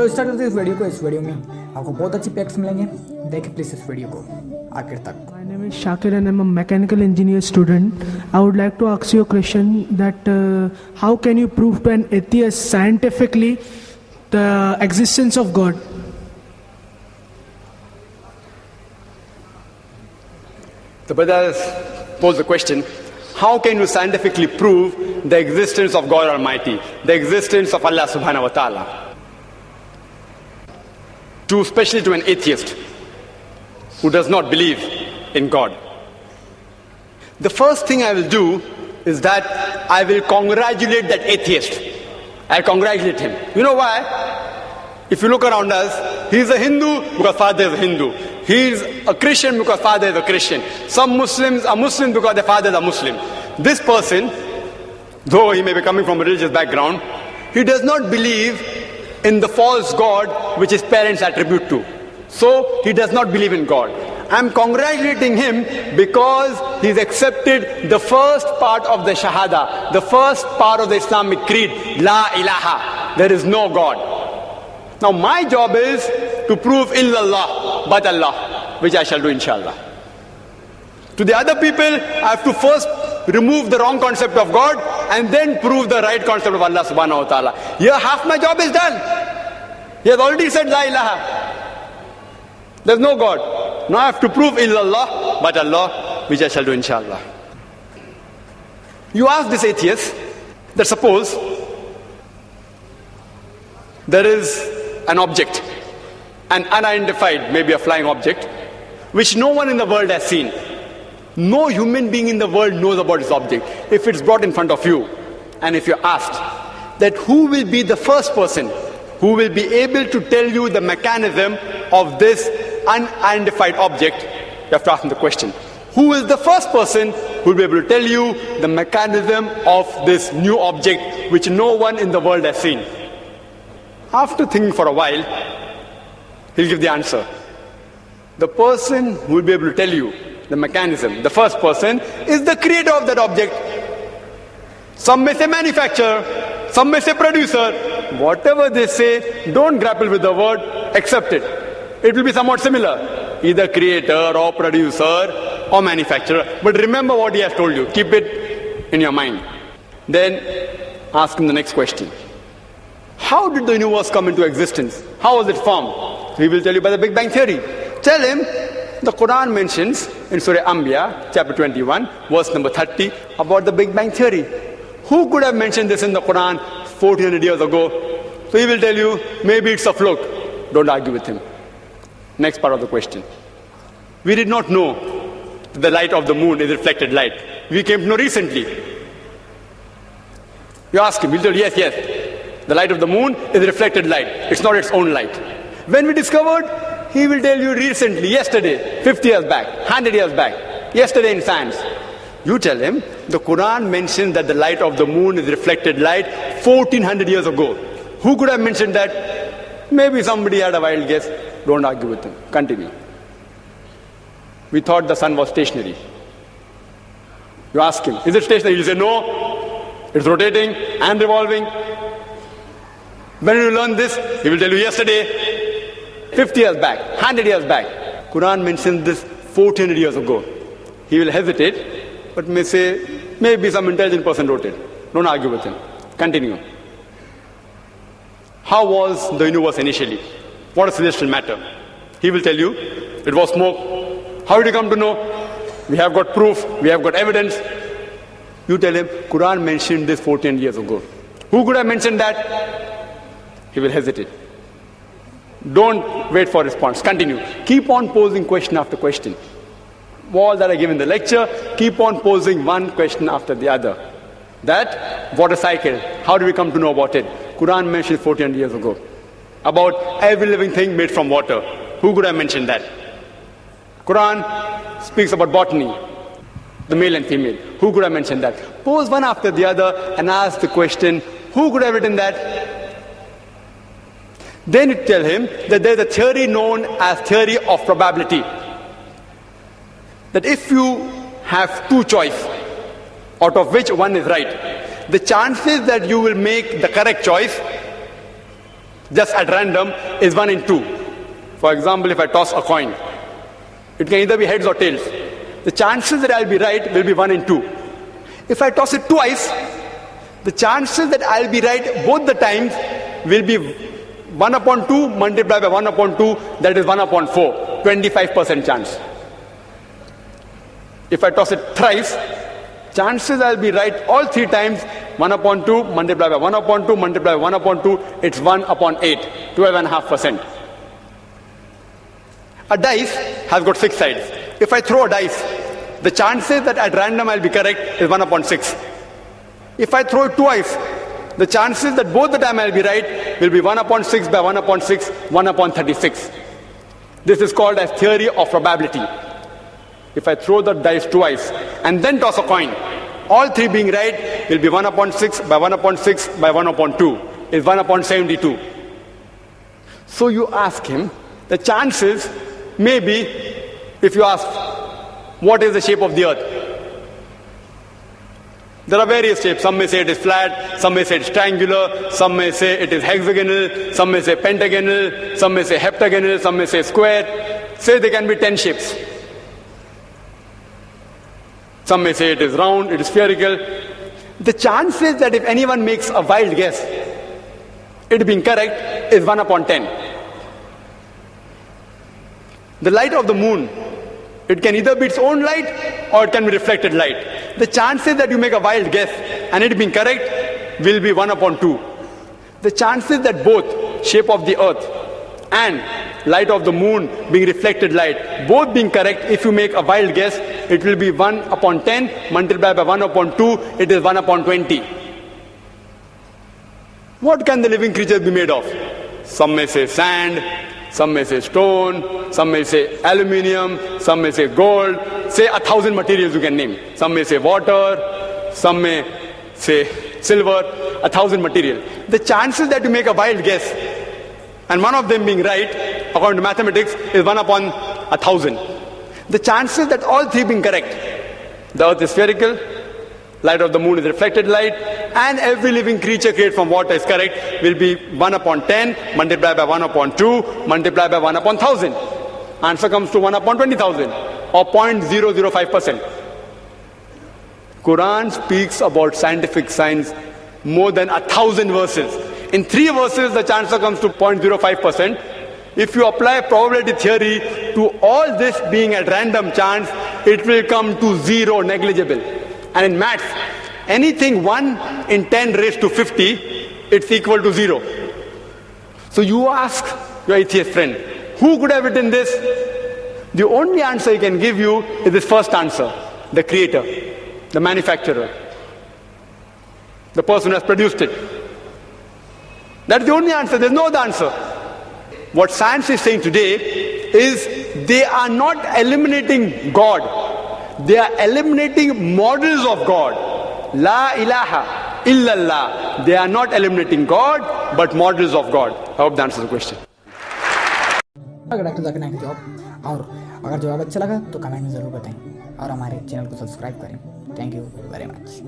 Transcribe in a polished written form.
तो स्टार्ट करते हैं इस वीडियो को। इस वीडियो में आपको बहुत अच्छी फैक्ट्स मिलेंगे, देखिए प्लीज इस वीडियो को आखिर तक। My name is Shakir and I'm a mechanical engineer student. I would like to ask you a question that how can you prove to an atheist scientifically the existence of God? The brother posed the question, how can you scientifically prove the existence of God Almighty, the existence of Allah subhanahu wa ta'ala? Especially to an atheist who does not believe in God. The first thing I will do is that I will congratulate that atheist. I'll congratulate him. You know why? If you look around us, he is a Hindu because father is a Hindu. He is a Christian because father is a Christian. Some Muslims are Muslim because their father is a Muslim. This person, though he may be coming from a religious background, he does not believe in the false God which his parents attribute to. So he does not believe in God. I am congratulating him because he's accepted the first part of the Shahada, the first part of the Islamic creed, La ilaha, there is no God. Now my job is to prove illallah, but Allah, which I shall do inshallah. To the other people, I have to first remove the wrong concept of God and then prove the right concept of Allah subhanahu wa ta'ala. Here half my job is done. He has already said La ilaha. There's no God. Now I have to prove illallah, but Allah, which I shall do inshallah. You ask this atheist that suppose there is an object, an unidentified, maybe a flying object, which no one in the world has seen. No human being in the world knows about this object. If it's brought in front of you, and if you're asked that who will be the first person who will be able to tell you the mechanism of this unidentified object, you have to ask him the question. Who is the first person who will be able to tell you the mechanism of this new object which no one in the world has seen? After thinking for a while, he'll give the answer. The person who will be able to tell you the mechanism, the first person, is the creator of that object. Some may say manufacturer, some may say producer. Whatever they say, don't grapple with the word, accept it. It will be somewhat similar. Either creator or producer or manufacturer. But remember what he has told you. Keep it in your mind. Then ask him the next question. How did the universe come into existence? How was it formed? He will tell you by the Big Bang Theory. Tell him the Quran mentions in Surah Anbiya, chapter 21, verse number 30, about the Big Bang Theory. Who could have mentioned this in the Quran 1400 years ago? So he will tell you, maybe it's a fluke. Don't argue with him. Next part of the question. We did not know that the light of the moon is reflected light. We came to know recently. You ask him, he'll tell you, yes. The light of the moon is reflected light. It's not its own light. When we discovered, he will tell you recently, yesterday, 50 years back, 100 years back, yesterday in science. You tell him, the Quran mentions that the light of the moon is reflected light 1400 years ago. Who could have mentioned that? Maybe somebody had a wild guess. Don't argue with him. Continue. We thought the sun was stationary. You ask him, is it stationary? He'll say, no, it's rotating and revolving. When did you learn this? He will tell you yesterday, 50 years back, 100 years back. Quran mentions this 1400 years ago. He will hesitate, but may say, maybe some intelligent person wrote it. Don't argue with him. Continue. How was the universe initially? What is celestial matter? He will tell you, it was smoke. How did you come to know? We have got proof, we have got evidence. You tell him, Quran mentioned this 14 years ago. Who could have mentioned that? He will hesitate. Don't wait for response. Continue. Keep on posing question after question. All that I give in the lecture, keep on posing one question after the other. That water cycle, how do we come to know about it? Quran mentioned 14 years ago. About every living thing made from water. Who could have mentioned that? Quran speaks about botany, the male and female. Who could have mentioned that? Pose one after the other and ask the question, who could have written that? Then you tell him that there is a theory known as theory of probability. That if you have two choices, out of which one is right, the chances that you will make the correct choice, just at random is 1 in 2. For example, if I toss a coin, it can either be heads or tails. The chances that I'll be right will be 1 in 2. If I toss it twice, the chances that I'll be right both the times will be 1 upon 2 multiplied by 1 upon 2, that is 1 upon 4, 25% chance. If I toss it thrice, chances I'll be right all 3 times, 1 upon 2 multiplied by 1 upon 2 multiplied by 1 upon 2, it's 1 upon 8, 12.5%. A dice has got 6 sides. If I throw a dice, the chances that at random I'll be correct is 1 upon 6. If I throw it twice, the chances that both the time I'll be right will be 1 upon 6 by 1 upon 6, 1 upon 36. This is called as theory of probability. If I throw the dice twice and then toss a coin, all 3 being right will be 1 upon 6 by 1 upon 6 by 1 upon 2 is 1 upon 72. So you ask him, the chances may be, if you ask, what is the shape of the earth? There are various shapes. Some may say it is flat, some may say it is triangular, some may say it is hexagonal, some may say pentagonal, some may say heptagonal, some may say square. Say there can be 10 shapes. Some may say it is round, it is spherical. The chances that if anyone makes a wild guess, it being correct is 1 upon 10. The light of the moon, it can either be its own light or it can be reflected light. The chances that you make a wild guess and it being correct will be 1 upon 2. The chances that both shape of the earth and light of the moon being reflected light, both being correct, if you make a wild guess, it will be 1 upon 10 multiplied by 1 upon 2, it is 1 upon 20. What can the living creatures be made of? Some may say sand, some may say stone, some may say aluminium, some may say gold, say 1,000 materials you can name. Some may say water, some may say silver, 1,000 materials. The chances that you make a wild guess and one of them being right, according to mathematics, is 1 upon 1,000. The chances that all 3 being correct, the earth is spherical, light of the moon is reflected light, and every living creature created from water is correct, will be 1 upon 10 multiplied by 1 upon 2 multiplied by 1 upon 1,000. Answer comes to 1 upon 20,000 or 0.005%. Quran speaks about scientific science more than 1,000 verses. In 3 verses, the answer comes to 0.05%. If you apply probability theory to all this being at random chance, it will come to 0, negligible. And in maths, anything 1 in 10 raised to 50, it's equal to 0. So you ask your atheist friend, who could have written this? The only answer he can give you is this first answer, the creator, the manufacturer, the person who has produced it. That's the only answer, there's no other answer. What science is saying today is they are not eliminating God. They are eliminating models of God. La ilaha illallah. They are not eliminating God, but models of God. I hope that answers the question. अगर doctor Zakir Naik जवाब और अगर जवाब अच्छा लगा तो comment में ज़रूर बताएं और हमारे चैनल को सब्सक्राइब करें। Thank you very much.